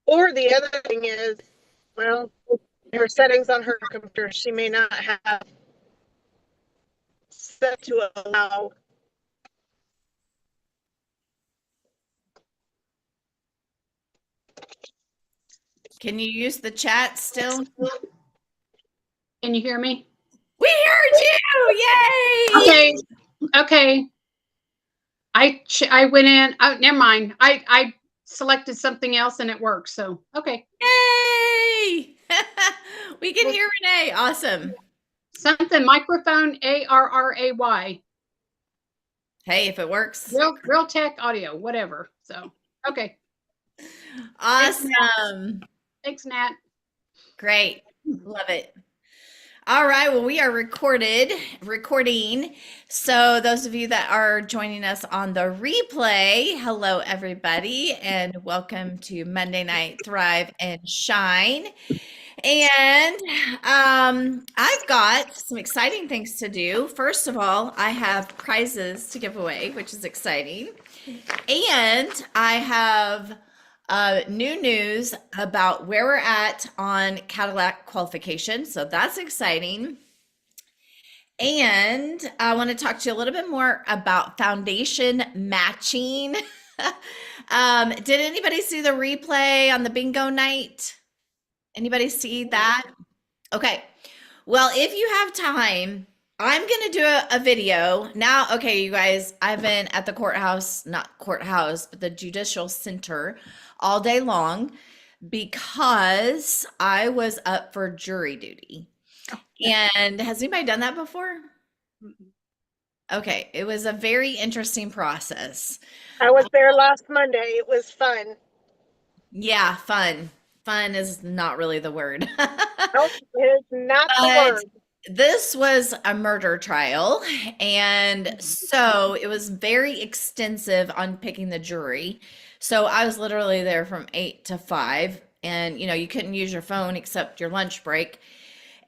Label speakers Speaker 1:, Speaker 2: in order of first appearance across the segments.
Speaker 1: Or the other thing is, well, her settings on her computer, she may not have set to allow.
Speaker 2: Can you use the chat still?
Speaker 3: Can you hear me?
Speaker 2: We heard you! Yay!
Speaker 3: Okay. Okay. I went in. Oh, never mind. I selected something else and it works. So okay.
Speaker 2: Yay! We can hear Renee. Awesome.
Speaker 3: Something microphone ARRAY.
Speaker 2: Hey, if it works.
Speaker 3: Real tech audio, whatever. So okay.
Speaker 2: Awesome.
Speaker 3: Thanks, Nat.
Speaker 2: Great. Love it. All right. Well, we are recording. So those of you that are joining us on the replay, hello everybody, and welcome to Monday Night Thrive and Shine. And I've got some exciting things to do. First of all, I have prizes to give away, which is exciting. And I have new news about where we're at on Cadillac qualification. So that's exciting. And I want to talk to you a little bit more about foundation matching. Did anybody see the replay on the bingo night? Anybody see that? Okay. Well, if you have time, I'm going to do a video now. Okay, you guys, I've been at the courthouse, not courthouse, but the judicial center all day long because I was up for jury duty. And has anybody done that before? Okay, it was a very interesting process.
Speaker 1: I was there last Monday. It was fun.
Speaker 2: Yeah, fun. Fun is not really the word.
Speaker 1: Nope, it is not the
Speaker 2: But
Speaker 1: word.
Speaker 2: this was a murder trial, and so it was very extensive on picking the jury. So I was literally there from 8 to 5, and you couldn't use your phone except your lunch break.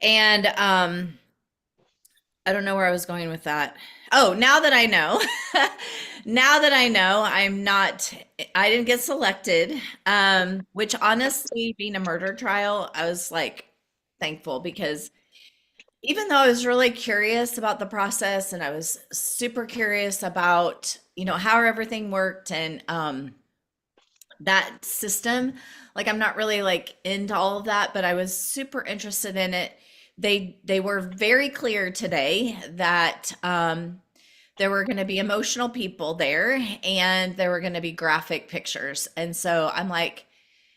Speaker 2: And I don't know where I was going with that. Oh, now that I know, now that I know, I didn't get selected. Which honestly, being a murder trial, I was like thankful because even though I was really curious about the process and I was super curious about, how everything worked and that system, like I'm not really like into all of that, but I was super interested in it. They were very clear today that there were going to be emotional people there and there were going to be graphic pictures. And so I'm like,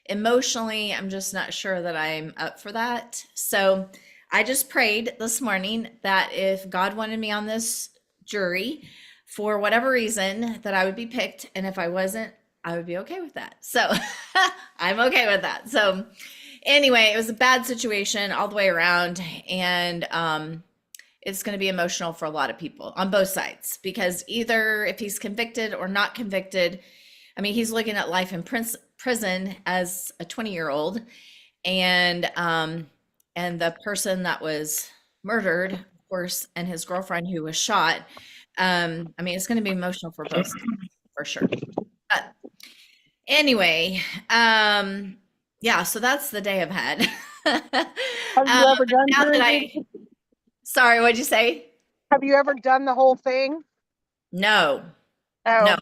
Speaker 2: emotionally, I'm just not sure that I'm up for that. So I just prayed this morning that if God wanted me on this jury for whatever reason, that I would be picked. And if I wasn't, I would be okay with that. So I'm okay with that. So anyway, it was a bad situation all the way around. And it's going to be emotional for a lot of people on both sides because either if he's convicted or not convicted, I mean, he's looking at life in prison as a 20-year-old, and the person that was murdered, of course, and his girlfriend who was shot. I mean, it's going to be emotional for both sides, for sure. But anyway, yeah, so that's the day I've had.
Speaker 1: Have you ever done
Speaker 2: now that
Speaker 1: jury duty?
Speaker 2: Sorry, what'd you say?
Speaker 1: Have you ever done the whole thing?
Speaker 2: No,
Speaker 1: Oh,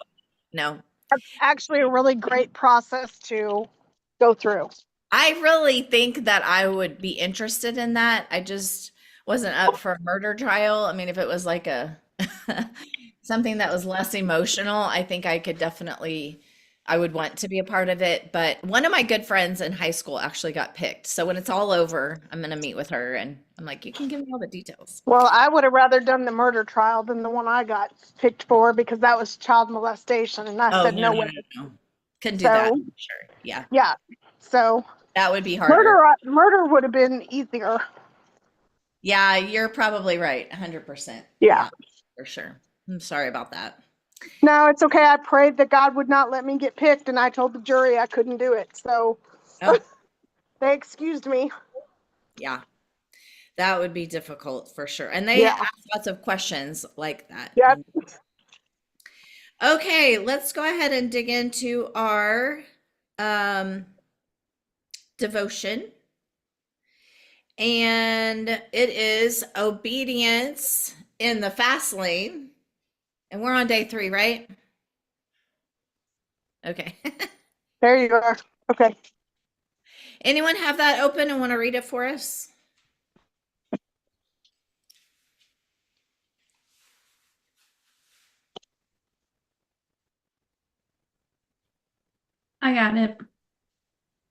Speaker 2: no.
Speaker 1: that's actually a really great process to go through.
Speaker 2: I really think that I would be interested in that. I just wasn't up for a murder trial. I mean, if it was like a something that was less emotional, I think I would want to be a part of it. But one of my good friends in high school actually got picked. So when it's all over, I'm going to meet with her and I'm like, you can give me all the details.
Speaker 1: Well, I would have rather done the murder trial than the one I got picked for because that was child molestation. And I said, no way.
Speaker 2: No. Couldn't do that. Sure. Yeah.
Speaker 1: Yeah. So
Speaker 2: that would be harder.
Speaker 1: Murder would have been easier.
Speaker 2: Yeah, you're probably right. 100%.
Speaker 1: Yeah.
Speaker 2: For sure. I'm sorry about that.
Speaker 1: No, it's okay. I prayed that God would not let me get picked, and I told the jury I couldn't do it. So they excused me.
Speaker 2: Yeah, that would be difficult for sure. And they ask lots of questions like that.
Speaker 1: Yep.
Speaker 2: Okay, let's go ahead and dig into our devotion. And it is obedience in the fast lane. And we're on day 3, right? Okay.
Speaker 1: There you are. Okay.
Speaker 2: Anyone have that open and want to read it for us?
Speaker 4: I got it.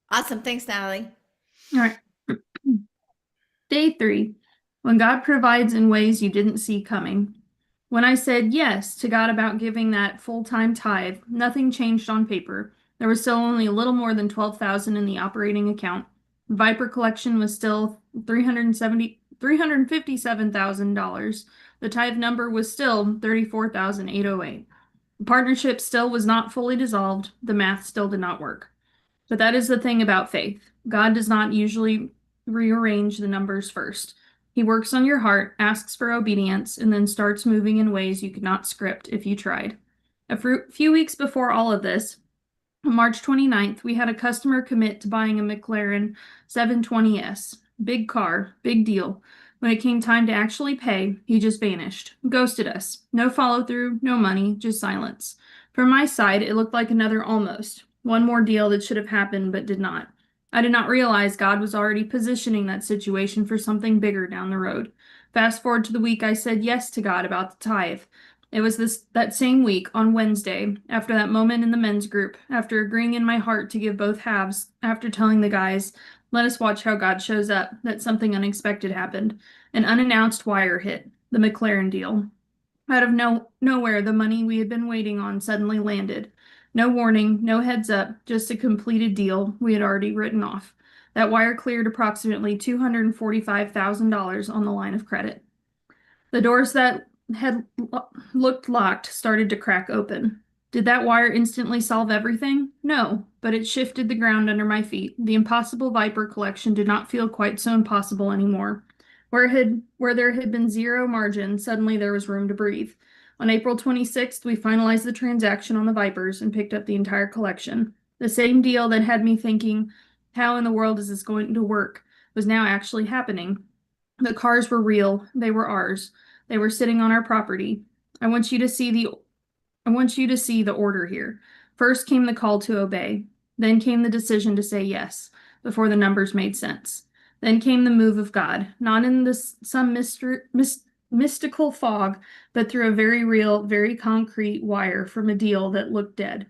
Speaker 2: Awesome. Thanks, Natalie.
Speaker 4: All right. Day 3, when God provides in ways you didn't see coming. When I said yes to God about giving that full-time tithe, nothing changed on paper. There was still only a little more than $12,000 in the operating account. Viper collection was still $357,000. The tithe number was still 34,808. The partnership still was not fully dissolved. The math still did not work. But that is the thing about faith. God does not usually rearrange the numbers first. He works on your heart, asks for obedience, and then starts moving in ways you could not script if you tried. A few weeks before all of this, on March 29th, we had a customer commit to buying a McLaren 720S. Big car, big deal. When it came time to actually pay, he just vanished, ghosted us. No follow through, no money, just silence. From my side, it looked like another almost. One more deal that should have happened but did not. I did not realize God was already positioning that situation for something bigger down the road. Fast forward to the week I said yes to God about the tithe. It was that same week, on Wednesday, after that moment in the men's group, after agreeing in my heart to give both halves, after telling the guys, let us watch how God shows up, that something unexpected happened. An unannounced wire hit, the McLaren deal. Out of nowhere, the money we had been waiting on suddenly landed. No warning, no heads up, just a completed deal we had already written off. That wire cleared approximately $245,000 on the line of credit. The doors that had looked locked started to crack open. Did that wire instantly solve everything? No, but it shifted the ground under my feet. The impossible Viper collection did not feel quite so impossible anymore. Where there had been zero margin, suddenly there was room to breathe. On April 26th, we finalized the transaction on the Vipers and picked up the entire collection. The same deal that had me thinking, how in the world is this going to work, was now actually happening. The cars were real. They were ours. They were sitting on our property. I want you to see the order here. First came the call to obey. Then came the decision to say yes, before the numbers made sense. Then came the move of God, not in some mystical fog, but through a very real, very concrete wire from a deal that looked dead.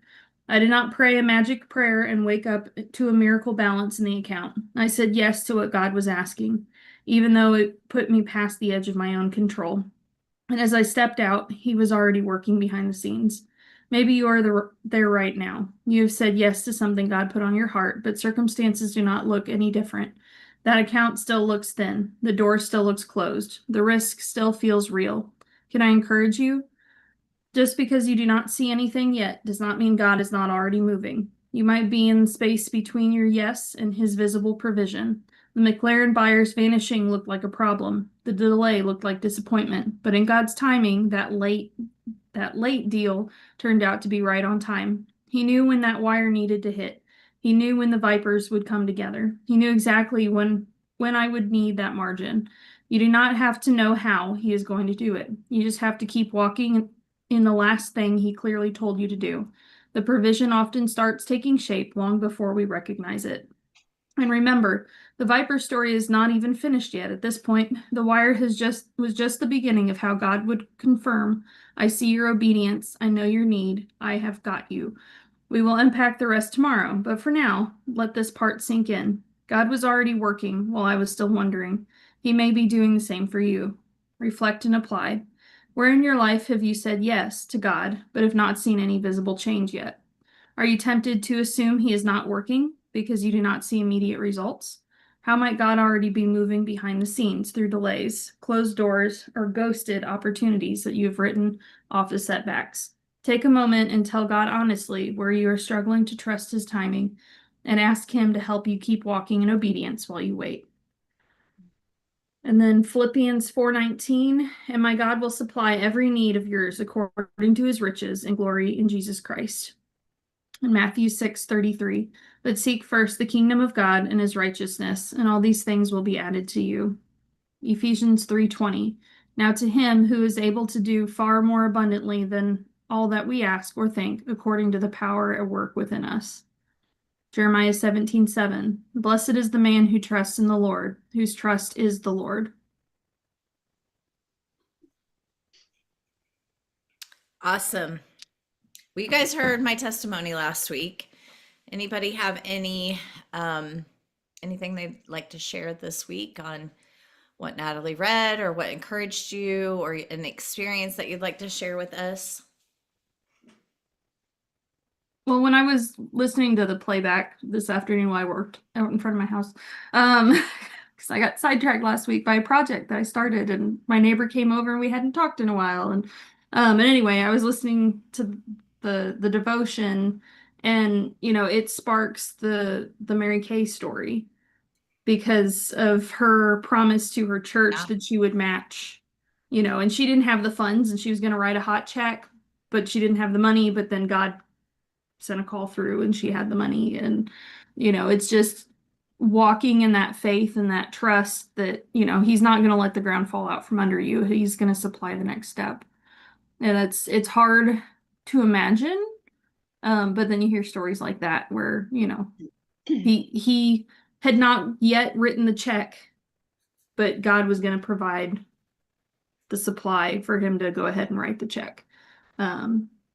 Speaker 4: I did not pray a magic prayer and wake up to a miracle balance in the account. I said yes to what God was asking, even though it put me past the edge of my own control. And as I stepped out, he was already working behind the scenes. Maybe you are there right now. You have said yes to something God put on your heart, but circumstances do not look any different. That account still looks thin. The door still looks closed. The risk still feels real. Can I encourage you? Just because you do not see anything yet does not mean God is not already moving. You might be in space between your yes and his visible provision. The McLaren buyer's vanishing looked like a problem. The delay looked like disappointment. But in God's timing, that late deal turned out to be right on time. He knew when that wire needed to hit. He knew when the Vipers would come together. He knew exactly when I would need that margin. You do not have to know how he is going to do it. You just have to keep walking in the last thing he clearly told you to do. The provision often starts taking shape long before we recognize it. And remember, the Viper story is not even finished yet. At this point, the wire was just the beginning of how God would confirm, I see your obedience, I know your need, I have got you. We will unpack the rest tomorrow, but for now, let this part sink in. God was already working while I was still wondering. He may be doing the same for you. Reflect and apply. Where in your life have you said yes to God, but have not seen any visible change yet? Are you tempted to assume he is not working because you do not see immediate results? How might God already be moving behind the scenes through delays, closed doors, or ghosted opportunities that you have written off as setbacks? Take a moment and tell God honestly where you are struggling to trust his timing and ask him to help you keep walking in obedience while you wait. And then Philippians 4:19, and my God will supply every need of yours according to his riches and glory in Jesus Christ. In Matthew 6:33, but seek first the kingdom of God and his righteousness, and all these things will be added to you. Ephesians 3:20, now to him who is able to do far more abundantly than all that we ask or think, according to the power at work within us. Jeremiah 17:7, blessed is the man who trusts in the Lord, whose trust is the Lord.
Speaker 2: Awesome. Well, you guys heard my testimony last week. Anybody have anything they'd like to share this week on what Natalie read or what encouraged you or an experience that you'd like to share with us?
Speaker 4: Well, when I was listening to the playback this afternoon while I worked out in front of my house, because I got sidetracked last week by a project that I started, and my neighbor came over and we hadn't talked in a while. And anyway, I was listening to the devotion, and it sparks the Mary Kay story because of her promise to her church
Speaker 2: Yeah.
Speaker 4: that she would match, and she didn't have the funds, and she was going to write a hot check, but she didn't have the money. But then God sent a call through and she had the money, and it's just walking in that faith and that trust that he's not going to let the ground fall out from under you. He's going to supply the next step, and it's hard to imagine, but then you hear stories like that where he had not yet written the check, but God was going to provide the supply for him to go ahead and write the check.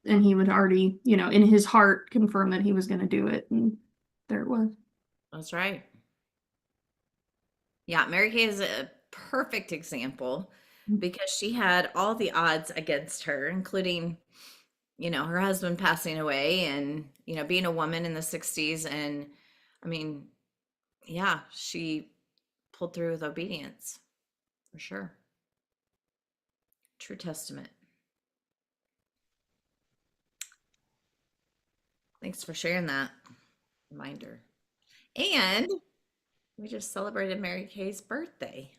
Speaker 4: And he would already, in his heart confirm that he was going to do it. And there it was.
Speaker 2: That's right. Yeah, Mary Kay is a perfect example because she had all the odds against her, including, her husband passing away and, being a woman in the 60s. And I mean, yeah, she pulled through with obedience for sure. True testament. Thanks for sharing that reminder. And we just celebrated Mary Kay's birthday.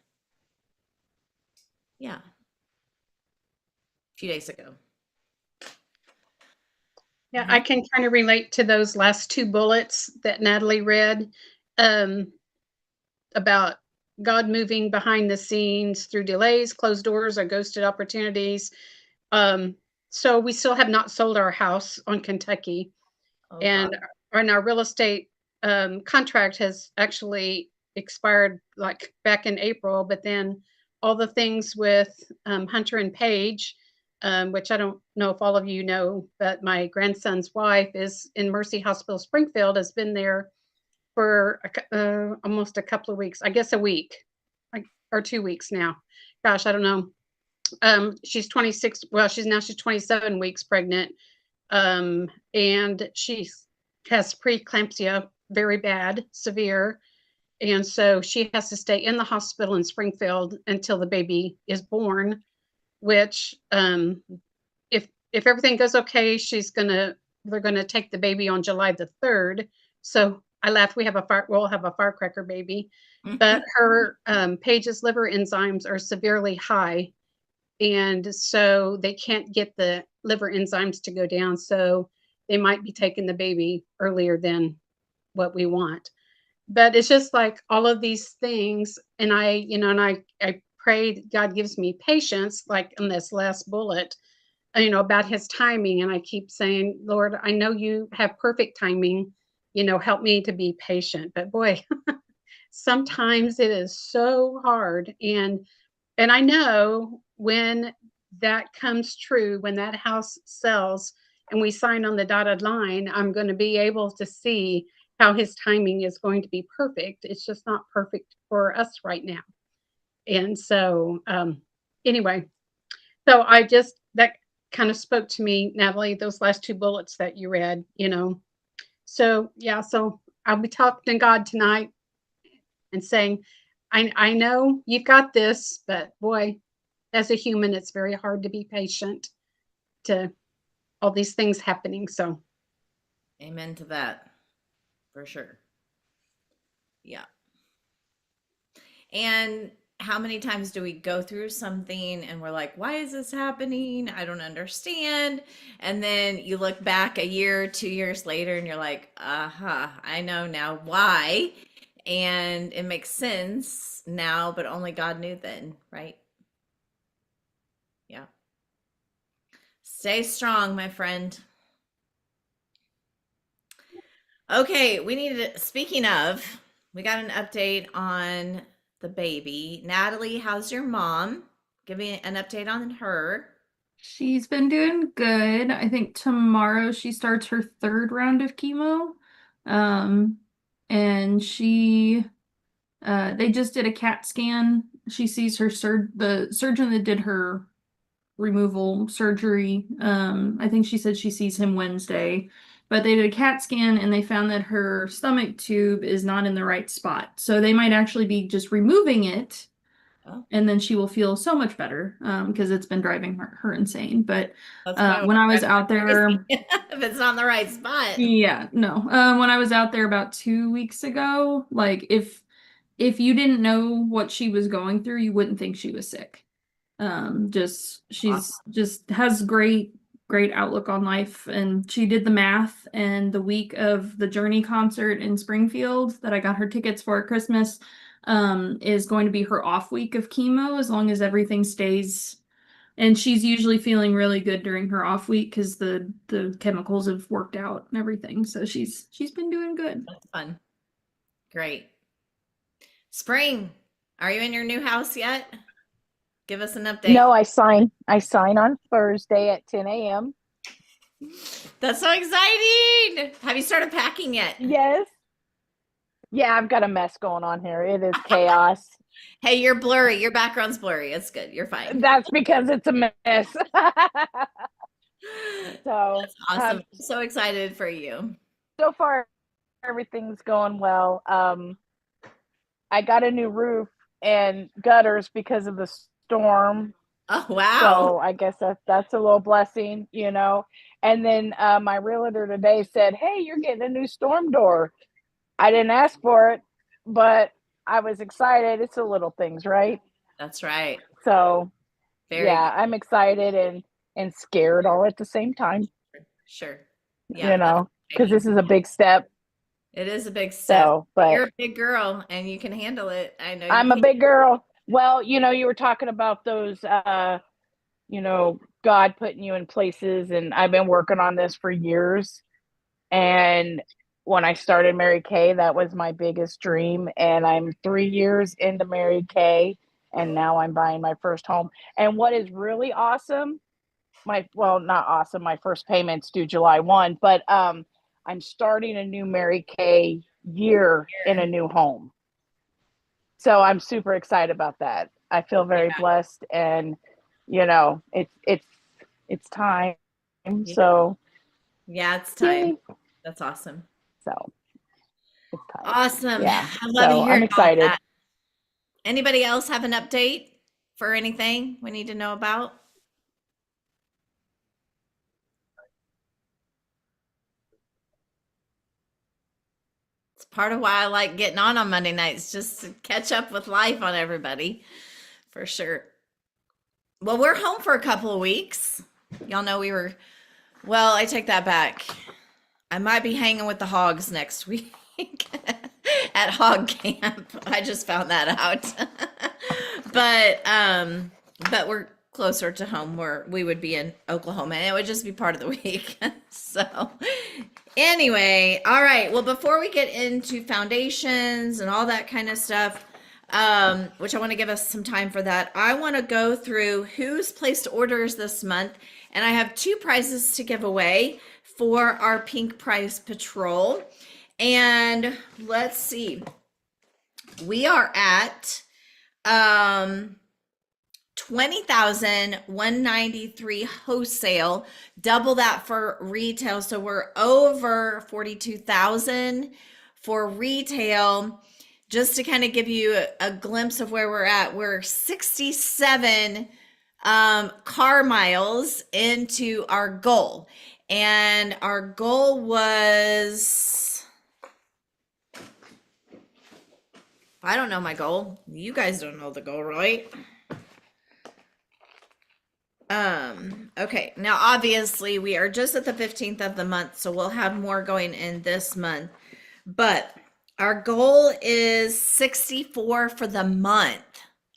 Speaker 2: Yeah. A few days ago.
Speaker 3: Yeah, I can kind of relate to those last two bullets that Natalie read, about God moving behind the scenes through delays, closed doors, or ghosted opportunities. So we still have not sold our house on Kentucky.
Speaker 2: Oh,
Speaker 3: And our real estate contract has actually expired like back in April, but then all the things with Hunter and Paige, which I don't know if all of you know, but my grandson's wife is in Mercy Hospital Springfield, has been there for almost a couple of weeks, I guess a week, or 2 weeks now. Gosh, I don't know. She's 26. Well, she's 27 weeks pregnant. And she has preeclampsia, very bad, severe. And so she has to stay in the hospital in Springfield until the baby is born, which, if everything goes okay, they're gonna take the baby on July the 3rd. So I laugh, we'll have a firecracker baby, but her, Paige's liver enzymes are severely high. And so they can't get the liver enzymes to go down. So they might be taking the baby earlier than what we want. But it's just like all of these things. And I prayed God gives me patience, like in this last bullet, about his timing. And I keep saying, Lord, I know you have perfect timing, help me to be patient. But boy, sometimes it is so hard. And I know when that comes true, when that house sells and we sign on the dotted line, I'm going to be able to see how his timing is going to be perfect. It's just not perfect for us right now. And so, anyway, so that kind of spoke to me, Natalie, those last two bullets that you read, So, yeah, so I'll be talking to God tonight and saying, I know you've got this, but boy, as a human, it's very hard to be patient to all these things happening. So,
Speaker 2: amen to that, for sure. Yeah. And how many times do we go through something and we're like, why is this happening? I don't understand. And then you look back a year, 2 years later, and you're like, I know now why. And it makes sense now, but only God knew then, right? Yeah. Stay strong, my friend. Okay, speaking of, we got an update on the baby. Natalie, how's your mom? Give me an update on her.
Speaker 4: She's been doing good. I think tomorrow she starts her third round of chemo. Um, and they just did a CAT scan. She sees the surgeon that did her removal surgery. I think she said she sees him Wednesday, but they did a CAT scan and they found that her stomach tube is not in the right spot. So they might actually be just removing it.
Speaker 2: Oh,
Speaker 4: And then she will feel so much better because it's been driving her insane. But
Speaker 2: that's probably
Speaker 4: when I was
Speaker 2: what
Speaker 4: out there,
Speaker 2: if it's not in the right spot.
Speaker 4: yeah, no. When I was out there about 2 weeks ago, like if you didn't know what she was going through, you wouldn't think she was sick. She's just has great outlook on life, and she did the math, and the week of the Journey concert in Springfield that I got her tickets for at Christmas is going to be her off week of chemo as long as everything stays. And she's usually feeling really good during her off week because the chemicals have worked out and everything. So she's been doing good.
Speaker 2: That's fun. Great. Spring, are you in your new house yet? Give us an update.
Speaker 5: No, I sign on Thursday at 10 a.m.
Speaker 2: That's so exciting. Have you started packing yet?
Speaker 5: Yes. Yeah, I've got a mess going on here. It is chaos.
Speaker 2: Hey, you're blurry. Your background's blurry. It's good. You're fine.
Speaker 5: That's because it's a mess. So
Speaker 2: That's awesome. So excited for you.
Speaker 5: so far everything's going well. I got a new roof and gutters because of the storm.
Speaker 2: Oh, wow.
Speaker 5: So I guess that's a little blessing, you know. And then my realtor today said, "Hey, you're getting a new storm door." I didn't ask for it, but I was excited. It's the little things, right?
Speaker 2: That's right.
Speaker 5: So
Speaker 2: Very
Speaker 5: yeah,
Speaker 2: good.
Speaker 5: I'm excited and scared all at the same time.
Speaker 2: Sure. Yeah,
Speaker 5: You know, because this is a big step.
Speaker 2: it is a big step.
Speaker 5: So, but
Speaker 2: you're a big girl and you can handle it. I know
Speaker 5: I'm
Speaker 2: you
Speaker 5: a
Speaker 2: can.
Speaker 5: big girl. Well, you know, you were talking about those, you know, God putting you in places, and I've been working on this for years. And when I started Mary Kay, that was my biggest dream. And I'm 3 years into Mary Kay, and now I'm buying my first home. And what is really awesome, not awesome, my first payment's due July 1, but I'm starting a new Mary Kay year in a new home. So I'm super excited about that. I feel very blessed, and you know, it's time.
Speaker 2: Yeah.
Speaker 5: So
Speaker 2: Yeah, it's time.
Speaker 5: yay.
Speaker 2: That's awesome.
Speaker 5: So it's time.
Speaker 2: Awesome.
Speaker 5: Yeah.
Speaker 2: I love
Speaker 5: So
Speaker 2: hearing
Speaker 5: I'm excited.
Speaker 2: about that. Anybody else have an update for anything we need to know about? It's part of why I like getting on Monday nights, just to catch up with life on everybody, for sure. Well, we're home for a couple of weeks. Y'all know well, I take that back. I might be hanging with the hogs next week at hog camp. I just found that out. but we're closer to home, where we would be in Oklahoma, and it would just be part of the week. So anyway, all right. Well, before we get into foundations and all that kind of stuff, which I want to give us some time for that, I want to go through who's placed orders this month, and I have 2 prizes to give away for our Pink Prize Patrol. And let's see, we are at 20,193 wholesale, double that for retail. So we're over 42,000 for retail. Just to kind of give you a glimpse of where we're at, we're 67 car miles into our goal. And our goal was I don't know my goal. You guys don't know the goal, right? Okay. Now, obviously, we are just at the 15th of the month, so we'll have more going in this month. But our goal is 64 for the month.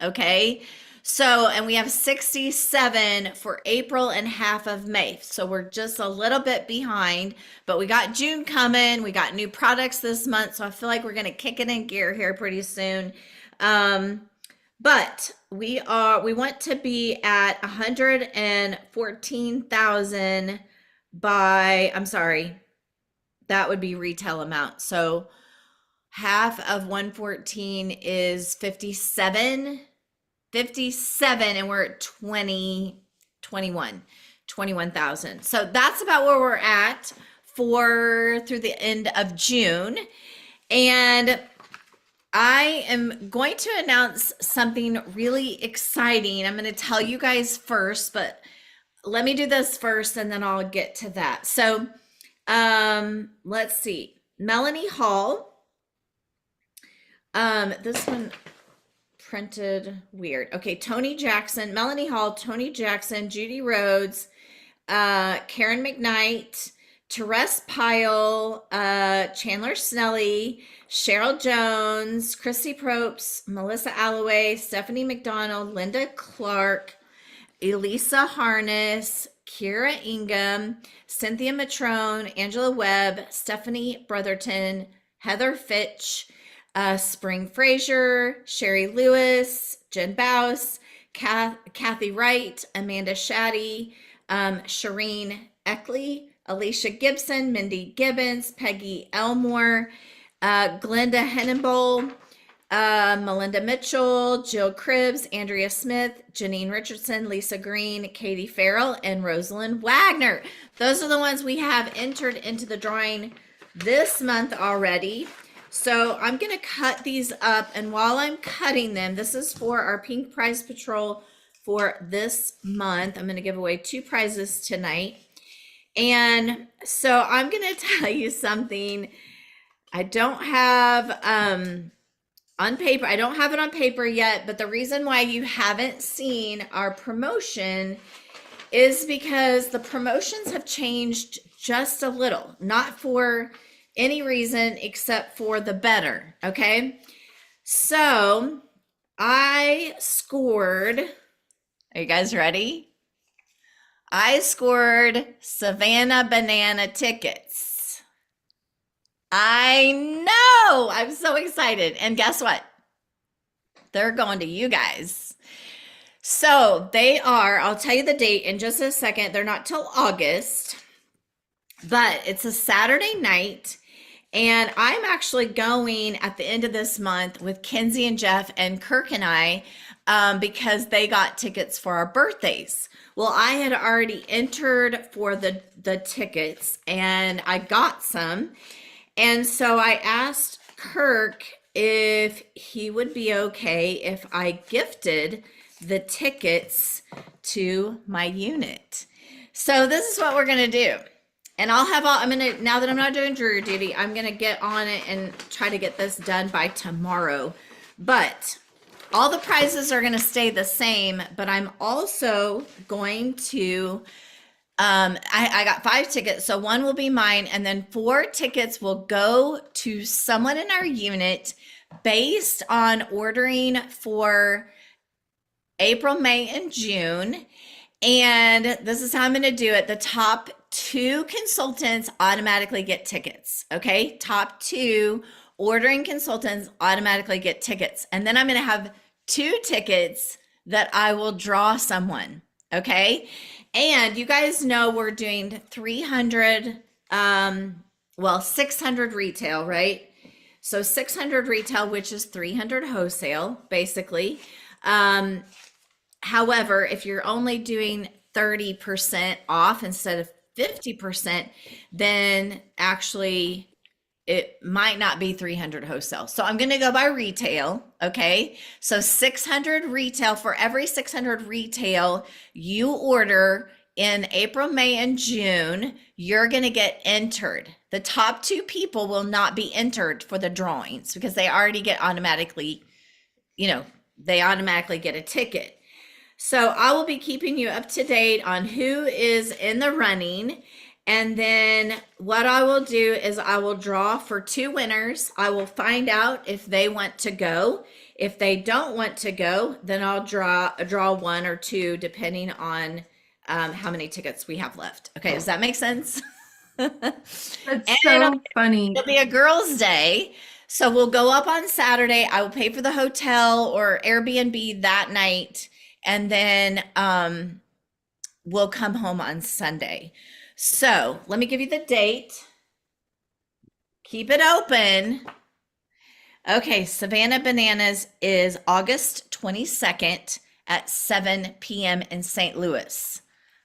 Speaker 2: Okay. So, and we have 67 for April and half of May. So we're just a little bit behind, but we got June coming. We got new products this month. So I feel like we're going to kick it in gear here pretty soon. But we want to be at 114,000 by, I'm sorry, that would be retail amount. So half of 114 is 57, and we're at 21,000. So that's about where we're at through the end of June. And I am going to announce something really exciting. I'm going to tell you guys first, but let me do this first and then I'll get to that. So let's see. Melanie Hall. This one printed weird. Okay, Tony Jackson, Melanie Hall, Tony Jackson, Judy Rhodes, Karen McKnight, Therese Pyle, Chandler Snelly, Cheryl Jones, Chrissy Propes, Melissa Alloway, Stephanie McDonald, Linda Clark, Elisa Harness, Kira Ingham, Cynthia Matrone, Angela Webb, Stephanie Brotherton, Heather Fitch, Spring Frazier, Sherry Lewis, Jen Bouse, Kathy Wright, Amanda Shaddy, Shireen Eckley, Alicia Gibson, Mindy Gibbons, Peggy Elmore, Glenda Hennenbowl, Melinda Mitchell, Jill Cribbs, Andrea Smith, Janine Richardson, Lisa Green, Katie Farrell, and Rosalind Wagner. Those are the ones we have entered into the drawing this month already. So I'm going to cut these up, and while I'm cutting them, this is for our Pink Prize Patrol for this month. I'm going to give away 2 prizes tonight. And so I'm going to tell you something I don't have on paper. I don't have it on paper yet, but the reason why you haven't seen our promotion is because the promotions have changed just a little, not for any reason except for the better. Okay. So I scored, are you guys ready? I scored Savannah Banana tickets. I know. I'm so excited. And guess what? They're going to you guys. So they are, I'll tell you the date in just a second. They're not till August, but it's a Saturday night. And I'm actually going at the end of this month with Kenzie and Jeff and Kirk and I because they got tickets for our birthdays. Well, I had already entered for the tickets and I got some. And so I asked Kirk if he would be okay if I gifted the tickets to my unit. So this is what we're going to do. And I'll have now that I'm not doing jury duty, I'm going to get on it and try to get this done by tomorrow. But all the prizes are going to stay the same, but I'm also going to, I got 5 tickets. So 1 will be mine. And then 4 tickets will go to someone in our unit based on ordering for April, May, and June. And this is how I'm going to do it. The top 2 consultants automatically get tickets. Okay. Top 2 ordering consultants automatically get tickets. And then I'm going to have 2 tickets that I will draw someone. Okay. And you guys know we're doing 600 retail, right? So 600 retail, which is 300 wholesale, basically. However, if you're only doing 30% off instead of 50%, then actually it might not be 300 wholesale. So I'm going to go by retail. Okay. So 600 retail. For every 600 retail you order in April, May, and June, you're going to get entered. The top 2 people will not be entered for the drawings because they already get automatically, they automatically get a ticket. So I will be keeping you up to date on who is in the running. And then what I will do is I will draw for 2 winners. I will find out if they want to go. If they don't want to go, then I'll draw 1 or 2 depending on how many tickets we have left. Okay, does that make sense?
Speaker 4: That's so funny.
Speaker 2: It'll be a girls' day. So we'll go up on Saturday. I will pay for the hotel or Airbnb that night. And then we'll come home on Sunday. So let me give you the date. Keep it open. Okay, Savannah Bananas is August 22nd at 7 p.m. in St. Louis.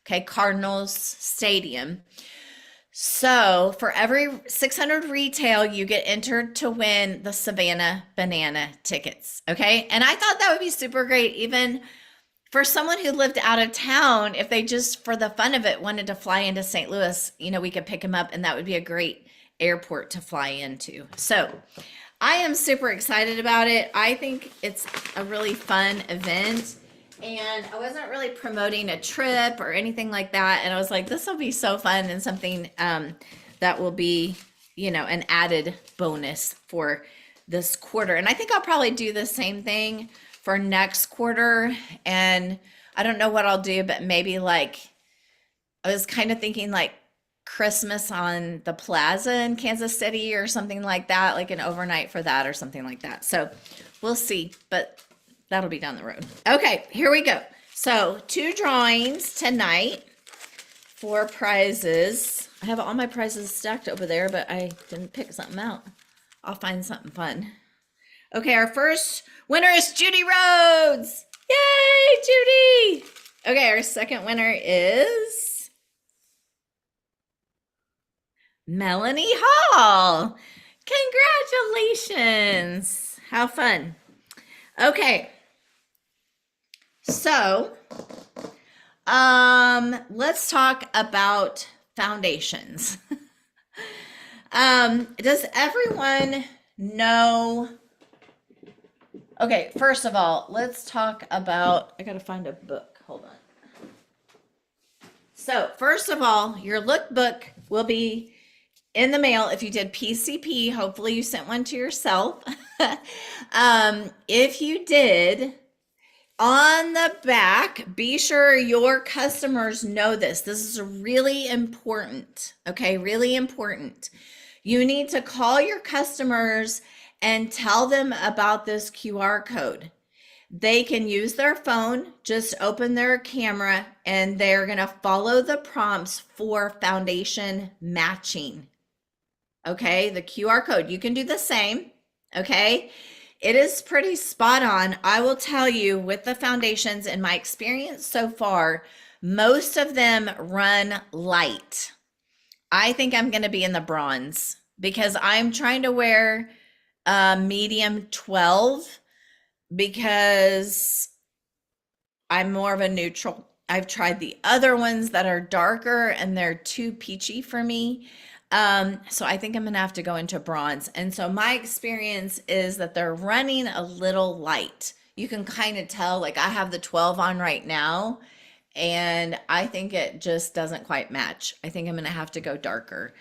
Speaker 2: Okay, Cardinals Stadium. So for every 600 retail, you get entered to win the Savannah Banana tickets. Okay, and I thought that would be super great, even for someone who lived out of town. If they just, for the fun of it, wanted to fly into St. Louis, we could pick them up, and that would be a great airport to fly into. So I am super excited about it. I think it's a really fun event. And I wasn't really promoting a trip or anything like that. And I was like, this will be so fun and something that will be, an added bonus for this quarter. And I think I'll probably do the same thing for next quarter. And I don't know what I'll do, but maybe I was kind of thinking Christmas on the plaza in Kansas City or something like that, like an overnight for that or something like that. So we'll see, but that'll be down the road. Okay, here we go. So 2 drawings tonight, 4 prizes. I have all my prizes stacked over there, but I didn't pick something out. I'll find something fun. Okay, our first winner is Judy Rhodes. Yay, Judy! Okay, our second winner is Melanie Hall. Congratulations. How fun. Okay. So, let's talk about foundations. Does everyone know? Okay, first of all, let's talk about, I gotta find a book. Hold on. So, first of all, your lookbook will be in the mail. If you did PCP, hopefully you sent one to yourself. If you did, on the back, be sure your customers know this. This is really important, okay? Really important. You need to call your customers and tell them about this QR code. They can use their phone, just open their camera, and they're gonna follow the prompts for foundation matching. Okay, the QR code, you can do the same, okay? It is pretty spot on. I will tell you, with the foundations, in my experience so far, most of them run light. I think I'm going to be in the bronze because I'm trying to wear medium 12 because I'm more of a neutral. I've tried the other ones that are darker and they're too peachy for me. So I think I'm gonna have to go into bronze. And so my experience is that they're running a little light. You can kind of tell, I have the 12 on right now, and I think it just doesn't quite match. I think I'm gonna have to go darker.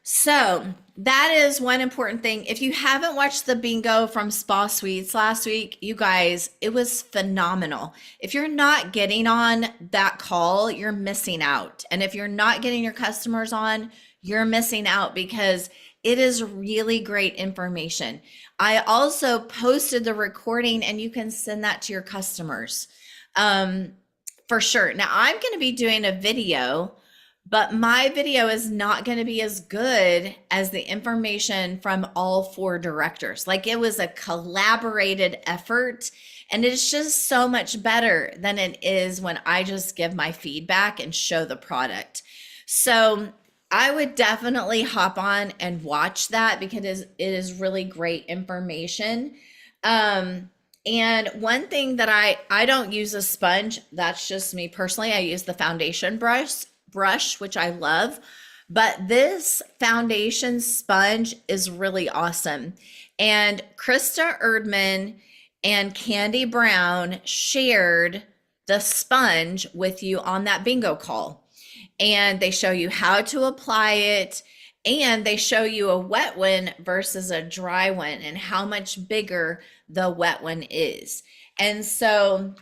Speaker 2: So that is one important thing. If you haven't watched the bingo from Spa Suites last week, you guys, it was phenomenal. If you're not getting on that call, you're missing out. And if you're not getting your customers on, you're missing out because it is really great information. I also posted the recording and you can send that to your customers for sure. Now I'm going to be doing a video, but my video is not going to be as good as the information from all 4 directors. It was a collaborated effort, and it's just so much better than it is when I just give my feedback and show the product. So I would definitely hop on and watch that because it is really great information. And one thing that I don't use a sponge, that's just me personally. I use the foundation brush, which I love. But this foundation sponge is really awesome. And Krista Erdman and Candy Brown shared the sponge with you on that bingo call. And they show you how to apply it, and they show you a wet one versus a dry one and how much bigger the wet one is. And so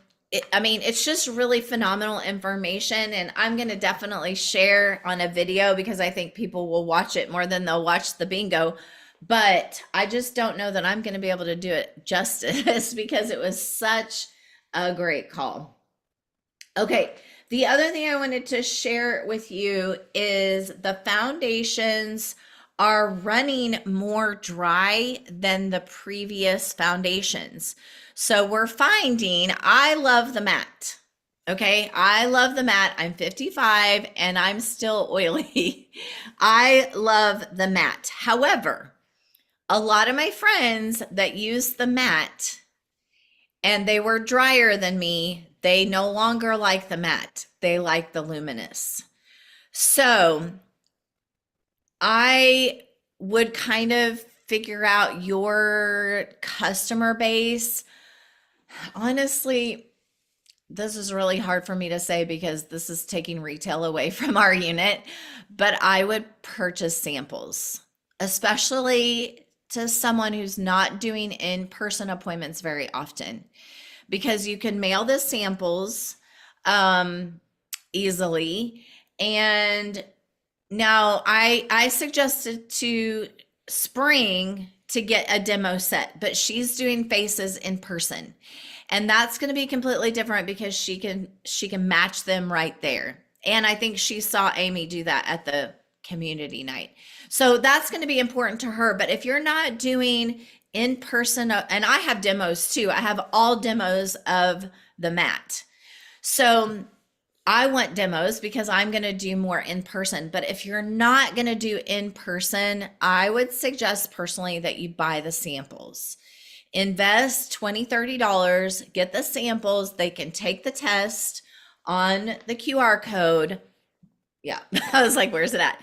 Speaker 2: I mean, it's just really phenomenal information, and I'm going to definitely share on a video because I think people will watch it more than they'll watch the bingo. But I just don't know that I'm going to be able to do it justice because it was such a great call. Okay, the other thing I wanted to share with you is the foundations are running more dry than the previous foundations. So we're finding, I love the matte. Okay, I love the matte. I'm 55 and I'm still oily. I love the matte. However, a lot of my friends that use the matte and they were drier than me, they no longer like the matte. They like the luminous. So I would kind of figure out your customer base. Honestly, this is really hard for me to say because this is taking retail away from our unit, but I would purchase samples, especially to someone who's not doing in-person appointments very often, because you can mail the samples easily. And now I suggested to Spring to get a demo set, but she's doing faces in person. And that's going to be completely different because she can match them right there. And I think she saw Amy do that at the community night. So that's going to be important to her. But if you're not doing in person, and I have demos too, I have all demos of the matte. So I want demos because I'm going to do more in person. But if you're not going to do in person, I would suggest personally that you buy the samples. Invest $20, $30, get the samples. They can take the test on the QR code. Yeah, I was like, where's it at?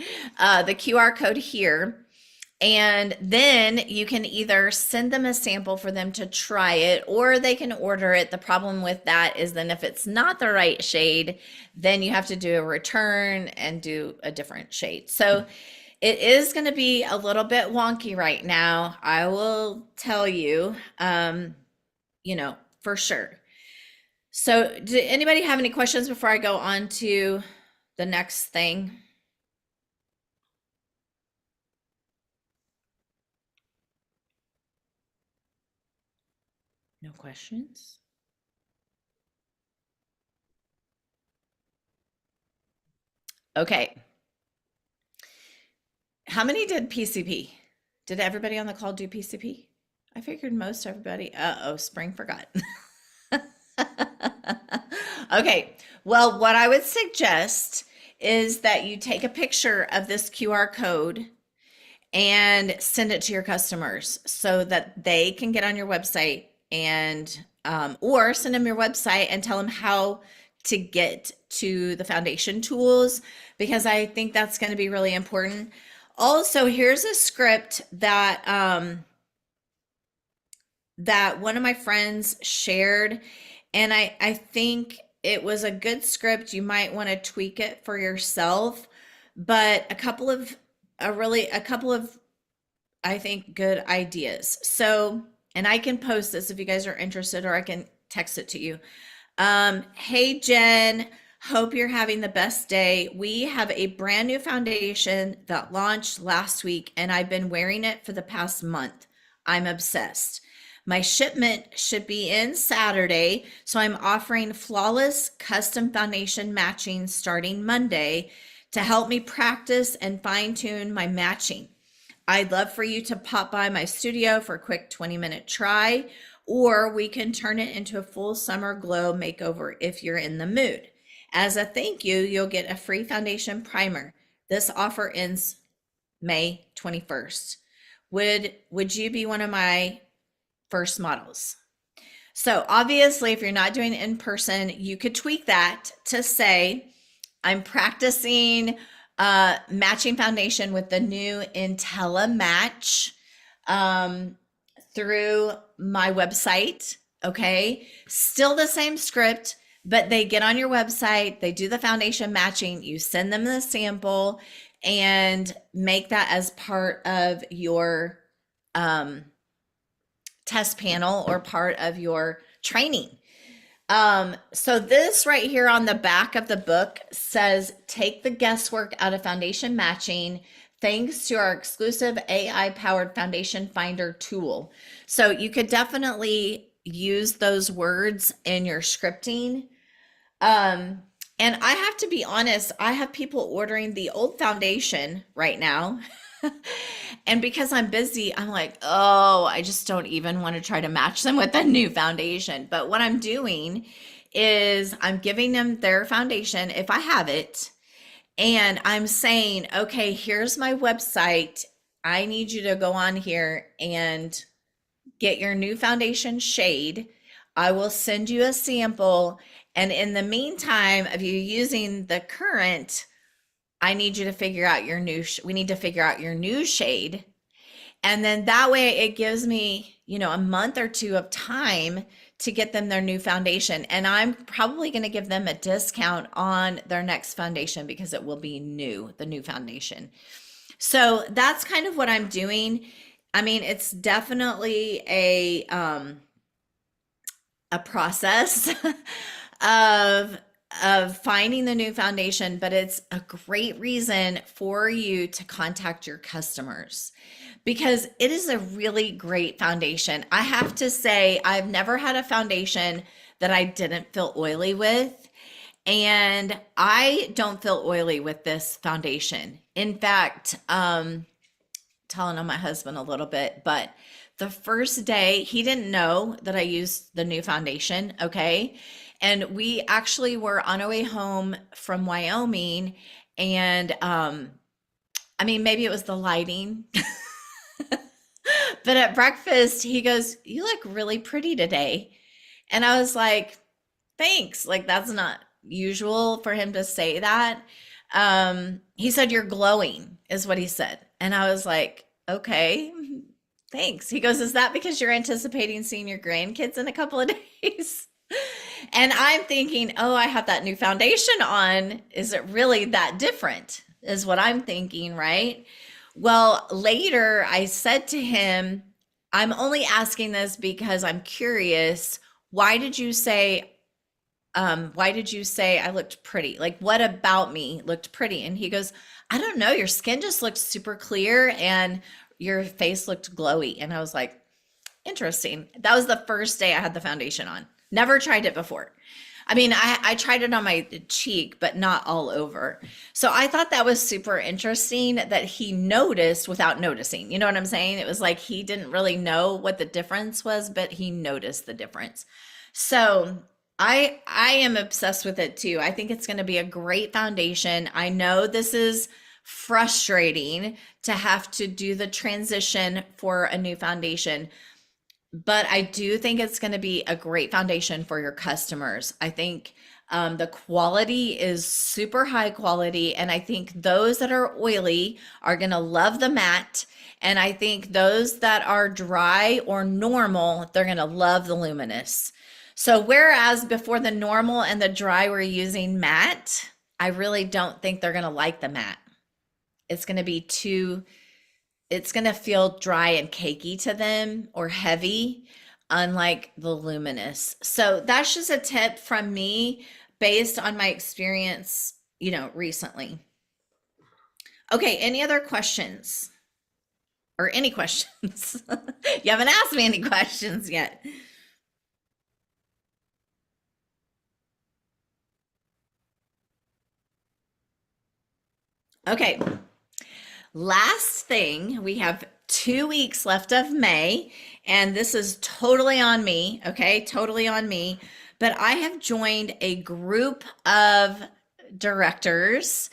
Speaker 2: The QR code here. And then you can either send them a sample for them to try it, or they can order it. The problem with that is then if it's not the right shade, then you have to do a return and do a different shade. So it is going to be a little bit wonky right now. I will tell you, for sure. So did anybody have any questions before I go on to the next thing? No questions? Okay. How many did PCP? Did everybody on the call do PCP? I figured most everybody. Uh-oh, Spring forgot. Okay. Well, what I would suggest is that you take a picture of this QR code and send it to your customers so that they can get on your website and or send them your website and tell them how to get to the foundation tools, because I think that's going to be really important. Also, here's a script that that one of my friends shared, and I think it was a good script. You might want to tweak it for yourself, but a couple of I think good ideas. So, and I can post this if you guys are interested, or I can text it to you. Hey Jen, hope you're having the best day. We have a brand new foundation that launched last week and I've been wearing it for the past month. I'm obsessed. My shipment should be in Saturday, so I'm offering flawless custom foundation matching starting Monday to help me practice and fine-tune my matching. I'd love for you to pop by my studio for a quick 20-minute try, or we can turn it into a full summer glow makeover if you're in the mood. As a thank you, you'll get a free foundation primer. This offer ends May 21st. Would you be one of my first models? So obviously, if you're not doing it in person, you could tweak that to say, I'm practicing matching foundation with the new IntelliMatch through my website. Okay. Still the same script, but they get on your website, they do the foundation matching, you send them the sample and make that as part of your test panel or part of your training. So this right here on the back of the book says, take the guesswork out of foundation matching thanks to our exclusive AI powered foundation finder tool. So you could definitely use those words in your scripting. And I have to be honest, I have people ordering the old foundation right now. And because I'm busy, I'm like, oh, I just don't even want to try to match them with the new foundation. But what I'm doing is I'm giving them their foundation if I have it. And I'm saying, okay, here's my website. I need you to go on here and get your new foundation shade. I will send you a sample. And in the meantime of you using the current, I need you to figure out your new, we need to figure out your new shade. And then that way it gives me, a month or two of time to get them their new foundation. And I'm probably going to give them a discount on their next foundation because it will be new, the new foundation. So that's kind of what I'm doing. I mean, it's definitely a process of finding the new foundation, but it's a great reason for you to contact your customers because it is a really great foundation. I have to say, I've never had a foundation that I didn't feel oily with. And I don't feel oily with this foundation. In fact, telling on my husband a little bit, but the first day he didn't know that I used the new foundation. Okay. And we actually were on our way home from Wyoming. And maybe it was the lighting. But at breakfast, he goes, "You look really pretty today." And I was like, "Thanks." Like, that's not usual for him to say that. He said, "You're glowing," is what he said. And I was like, "Okay, thanks." He goes, "Is that because you're anticipating seeing your grandkids in a couple of days?" And I'm thinking, oh, I have that new foundation on. Is it really that different? Is what I'm thinking, right? Well, later I said to him, I'm only asking this because I'm curious. Why did you say I looked pretty? Like, what about me looked pretty? And he goes, I don't know. Your skin just looked super clear and your face looked glowy. And I was like, interesting. That was the first day I had the foundation on. Never tried it before. I mean, I tried it on my cheek, but not all over. So I thought that was super interesting that he noticed without noticing. You know what I'm saying? It was like he didn't really know what the difference was, but he noticed the difference. So I am obsessed with it too. I think it's going to be a great foundation. I know this is frustrating to have to do the transition for a new foundation, but I do think it's going to be a great foundation for your customers. I think the quality is super high quality. And I think those that are oily are going to love the matte. And I think those that are dry or normal, they're going to love the luminous. So whereas before the normal and the dry were using matte, I really don't think they're going to like the matte. It's going to be it's going to feel dry and cakey to them or heavy, unlike the luminous. So that's just a tip from me based on my experience, recently. Okay, any other questions? Or any questions? You haven't asked me any questions yet. Okay. Last thing, we have 2 weeks left of May, and this is totally on me, okay? Totally on me. But I have joined a group of directors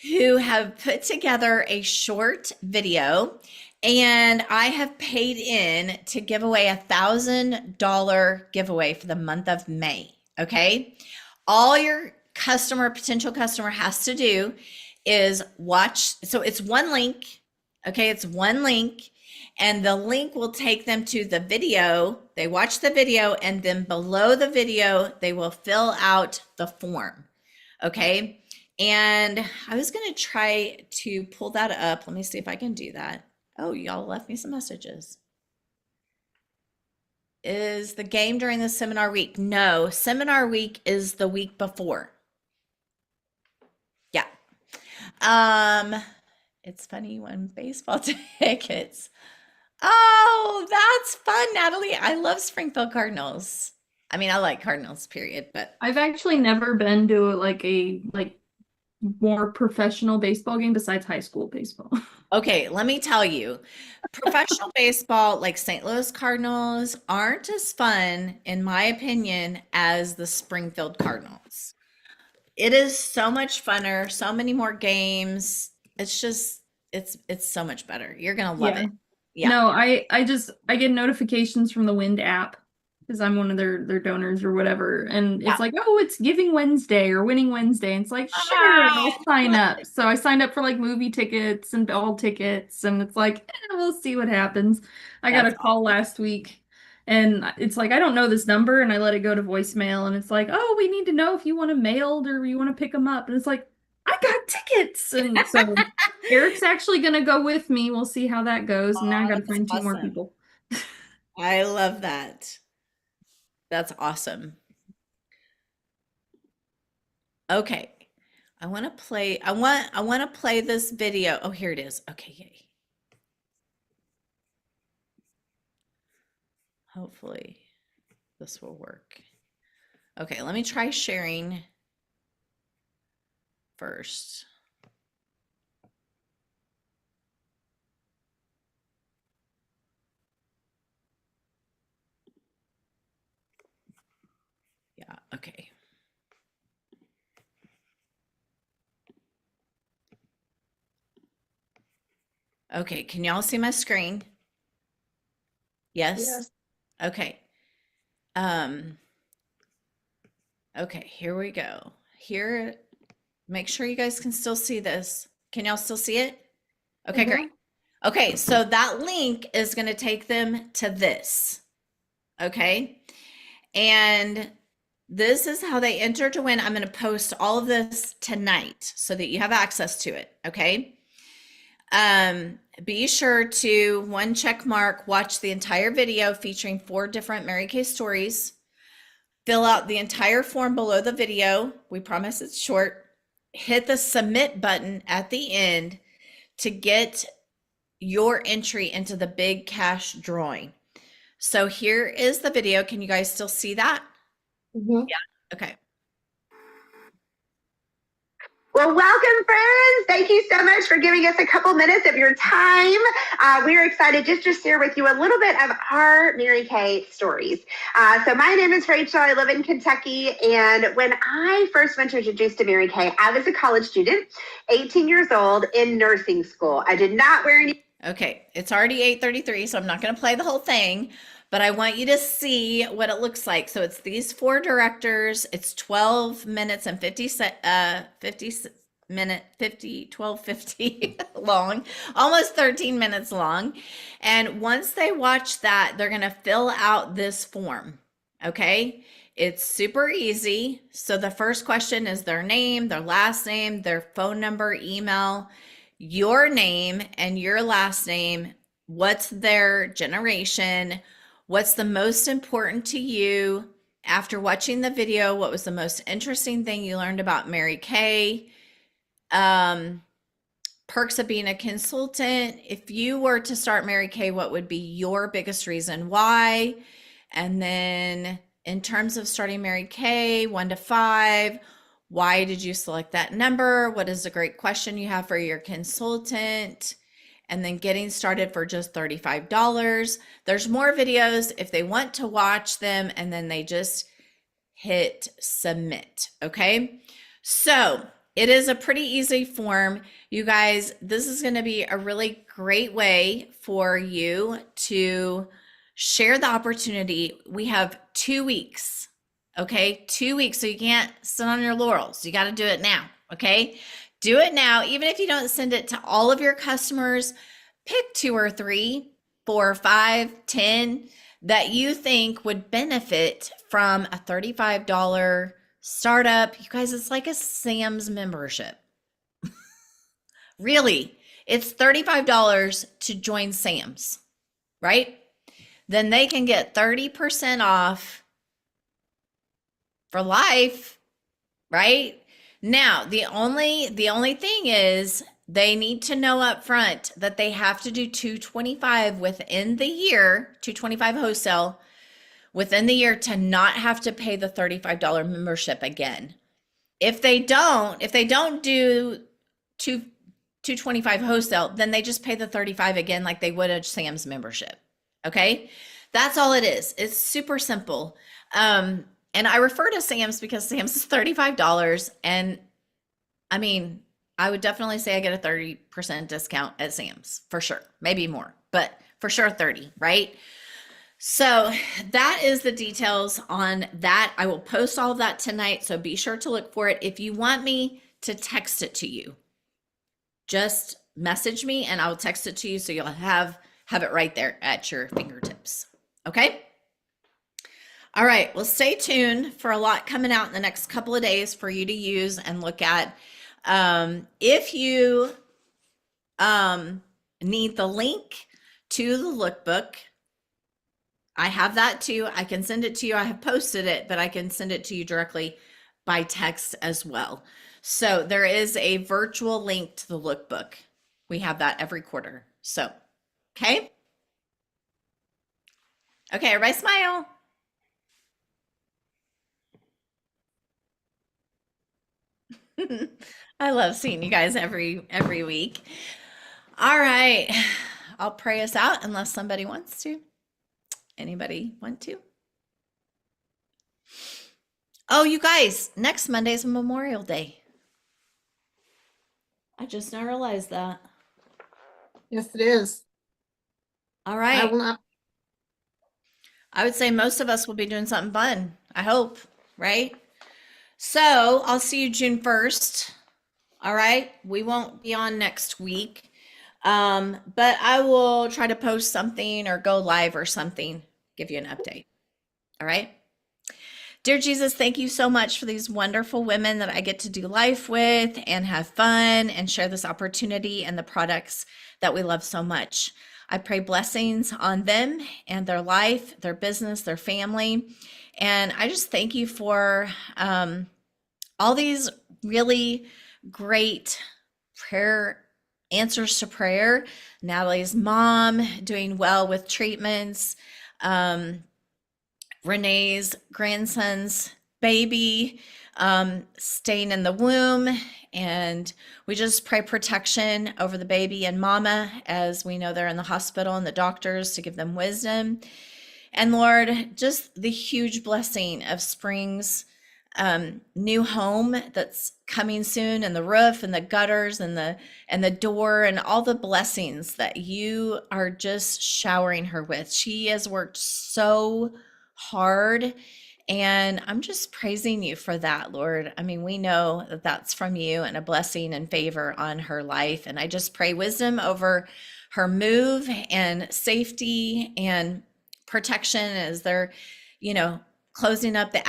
Speaker 2: who have put together a short video, And I have paid in to give away $1,000 giveaway for the month of May. Okay. All your potential customer has to do is watch. So it's one link. Okay. It's one link. And the link will take them to the video. They watch the video, and then below the video, they will fill out the form. Okay. And I was going to try to pull that up. Let me see if I can do that. Oh, y'all left me some messages. Is the game during the seminar week? No, seminar week is the week before. Yeah. It's funny when baseball tickets. Oh, that's fun, Natalie. I love Springfield Cardinals. I mean, I like Cardinals, period, but
Speaker 4: I've actually never been to like a more professional baseball game besides high school baseball.
Speaker 2: okay, let me tell you, professional baseball, like St. Louis Cardinals, aren't as fun, in my opinion, as the Springfield Cardinals. It is so much funner, so many more games. It's just, it's so much better. You're gonna love it. Yeah.
Speaker 4: No, I get notifications from the Wind app because I'm one of their donors or whatever, and it's like, oh, it's Giving Wednesday or Winning Wednesday, and it's like, sure, I'll sign up. So I signed up for like movie tickets and ball tickets, and it's like, we'll see what happens. I got a call last week, and it's like, I don't know this number, and I let it go to voicemail, and it's like, oh, we need to know if you want them mailed or you want to pick them up, and it's like, I got tickets, and so Eric's actually gonna go with me. We'll see how that goes. And now I gotta find 2 more people.
Speaker 2: I love that. That's awesome. Okay. I want to play this video. Oh, here it is. Okay, yay. Hopefully this will work. Okay, let me try sharing first. Yeah, okay. Okay, can y'all see my screen? Yes?
Speaker 1: Yes.
Speaker 2: Okay. Okay, here we go. Here, make sure you guys can still see this. Can y'all still see it? Okay, great. Okay, so that link is going to take them to this. Okay. And this is how they enter to win. I'm going to post all of this tonight so that you have access to it. Okay. Be sure to check mark, watch the entire video featuring 4 different Mary Kay stories. Fill out the entire form below the video. We promise it's short. Hit the submit button at the end to get your entry into the big cash drawing. So here is the video. Can you guys still see that?
Speaker 1: Mm-hmm.
Speaker 2: Yeah. Okay.
Speaker 6: Well, welcome, friends. Thank you so much for giving us a couple minutes of your time. We're excited just to share with you a little bit of our Mary Kay stories. So my name is Rachel. I live in Kentucky. And when I first went to introduced to Mary Kay, I was a college student, 18 years old, in nursing school. I did not wear any.
Speaker 2: Okay. It's already 8:33, so I'm not going to play the whole thing, but I want you to see what it looks like. So it's these 4 directors. It's 12 minutes and 12:50 long, almost 13 minutes long. And once they watch that, they're going to fill out this form. Okay. It's super easy. So the first question is their name, their last name, their phone number, email, your name and your last name. What's their generation? What's the most important to you after watching the video? What was the most interesting thing you learned about Mary Kay? Perks of being a consultant. If you were to start Mary Kay, what would be your biggest reason why? And then in terms of starting Mary Kay, 1 to 5, why did you select that number? What is a great question you have for your consultant? And then getting started for just $35. There's more videos if they want to watch them, and then they just hit submit. Okay. So it is a pretty easy form. You guys, this is going to be a really great way for you to share the opportunity. We have 2 weeks, okay? 2 weeks, so you can't sit on your laurels. You got to do it now, okay? Do it now. Even if you don't send it to all of your customers, pick 2 or 3, 4 or 5, 10 that you think would benefit from a $35 startup. You guys, it's like a Sam's membership. Really, it's $35 to join Sam's, right? Then they can get 30% off for life, right? Now, the only thing is they need to know up front that they have to do 225 within the year, 225 wholesale within the year to not have to pay the $35 membership again. If they don't do 225 wholesale, then they just pay the 35 again like they would a Sam's membership. Okay? That's all it is. It's super simple. And I refer to Sam's because Sam's is $35. And I mean, I would definitely say I get a 30% discount at Sam's for sure. Maybe more, but for sure 30, right? So that is the details on that. I will post all of that tonight, so be sure to look for it. If you want me to text it to you, just message me and I'll text it to you so you'll have it right there at your fingertips. Okay? All right, well, stay tuned for a lot coming out in the next couple of days for you to use and look at. If you need the link to the lookbook, I have that too. I can send it to you. I have posted it, but I can send it to you directly by text as well. So there is a virtual link to the lookbook. We have that every quarter. So, okay. Okay, everybody smile. I love seeing you guys every week. All right. I'll pray us out unless somebody wants to. Anybody want to? Oh, you guys, next Monday is Memorial Day. I just now realized that.
Speaker 1: Yes, it is.
Speaker 2: All
Speaker 1: I
Speaker 2: right.
Speaker 1: will not.
Speaker 2: I would say most of us will be doing something fun. I hope, right? So I'll see you June 1st. All right. We won't be on next week. But I will try to post something or go live or something, give you an update. All right. Dear Jesus, thank you so much for these wonderful women that I get to do life with and have fun and share this opportunity and the products that we love so much. I pray blessings on them and their life, their business, their family. And I just thank you for all these really great prayer answers to prayer. Natalie's mom doing well with treatments. Renee's grandson's baby staying in the womb. And we just pray protection over the baby and mama as we know they're in the hospital and the doctors to give them wisdom. And Lord, just the huge blessing of Spring's new home that's coming soon, and the roof and the gutters and the door and all the blessings that you are just showering her with. She has worked so hard, and I'm just praising you for that, Lord. I mean, we know that that's from you and a blessing and favor on her life. And I just pray wisdom over her move and safety and protection as they're, closing up the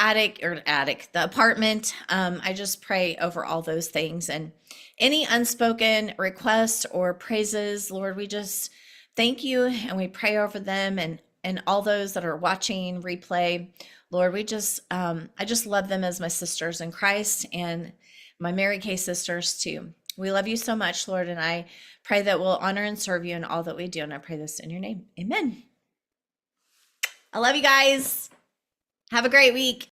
Speaker 2: apartment. I just pray over all those things and any unspoken requests or praises, Lord, we just thank you and we pray over them and all those that are watching replay. Lord, I just love them as my sisters in Christ and my Mary Kay sisters too. We love you so much, Lord, and I pray that we'll honor and serve you in all that we do. And I pray this in your name. Amen. I love you guys. Have a great week.